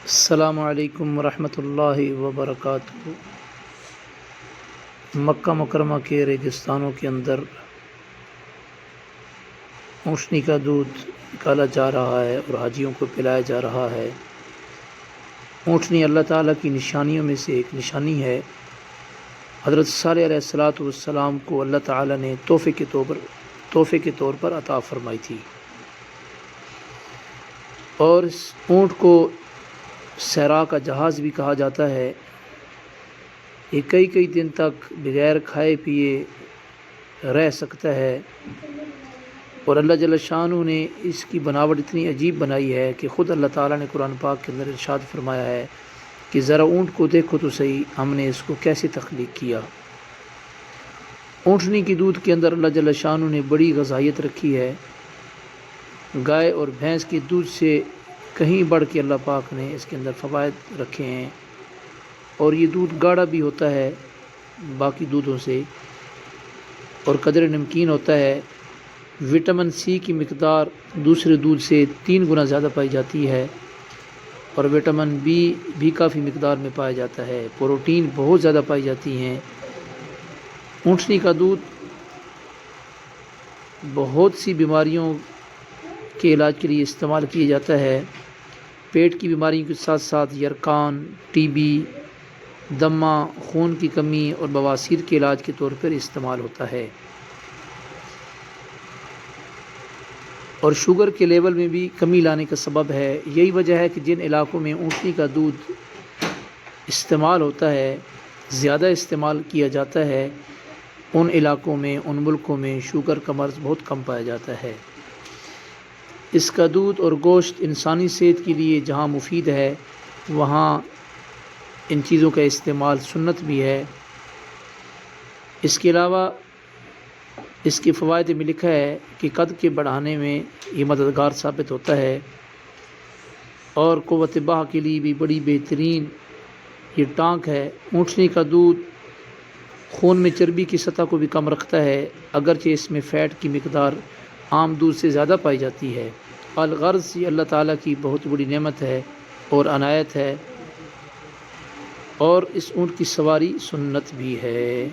السلام علیکم ورحمۃ اللہ وبرکاتہ۔ مکہ مکرمہ کے ریگستانوں کے اندر اونٹنی کا دودھ نکالا جا رہا ہے اور حاجیوں کو پلایا جا رہا ہے۔ اونٹنی اللہ تعالیٰ کی نشانیوں میں سے ایک نشانی ہے۔ حضرت صالح علیہ السلام کو اللہ تعالیٰ نے تحفے کے طور پر عطا فرمائی تھی، اور اس اونٹ کو صحرا کا جہاز بھی کہا جاتا ہے۔ یہ کئی دن تک بغیر کھائے پیے رہ سکتا ہے، اور اللہ جل شانہ نے اس کی بناوٹ اتنی عجیب بنائی ہے کہ خود اللہ تعالیٰ نے قرآن پاک کے اندر ارشاد فرمایا ہے کہ ذرا اونٹ کو دیکھو تو صحیح، ہم نے اس کو کیسے تخلیق کیا۔ اونٹنی کی دودھ کے اندر اللہ جل شانہ نے بڑی غذائیت رکھی ہے۔ گائے اور بھینس کے دودھ سے کہیں بڑھ کے اللہ پاک نے اس کے اندر فوائد رکھے ہیں، اور یہ دودھ گاڑھا بھی ہوتا ہے باقی دودھوں سے، اور قدر نمکین ہوتا ہے۔ وٹامن سی کی مقدار دوسرے دودھ سے 3 گنا زیادہ پائی جاتی ہے، اور وٹامن بی بھی کافی مقدار میں پایا جاتا ہے۔ پروٹین بہت زیادہ پائی جاتی ہیں۔ اونٹنی کا دودھ بہت سی بیماریوں کے علاج کے لیے استعمال کیا جاتا ہے۔ پیٹ کی بیماریوں کے ساتھ ساتھ یرقان، ٹی بی، دمہ، خون کی کمی اور بواسیر کے علاج کے طور پر استعمال ہوتا ہے، اور شوگر کے لیول میں بھی کمی لانے کا سبب ہے۔ یہی وجہ ہے کہ جن علاقوں میں اونٹنی کا دودھ استعمال ہوتا ہے، زیادہ استعمال کیا جاتا ہے، ان علاقوں میں، ان ملکوں میں شوگر کا مرض بہت کم پایا جاتا ہے۔ اس کا دودھ اور گوشت انسانی صحت کے لیے جہاں مفید ہے، وہاں ان چیزوں کا استعمال سنت بھی ہے۔ اس کے علاوہ اس کے فوائد میں لکھا ہے کہ قد کے بڑھانے میں یہ مددگار ثابت ہوتا ہے، اور قوت بہا کے لیے بھی بڑی بہترین یہ ٹانک ہے۔ اونٹنی کا دودھ خون میں چربی کی سطح کو بھی کم رکھتا ہے، اگرچہ اس میں فیٹ کی مقدار عام دودھ سے زیادہ پائی جاتی ہے۔ الغرض یہ اللہ تعالیٰ کی بہت بڑی نعمت ہے اور عنایت ہے، اور اس اونٹ کی سواری سنت بھی ہے۔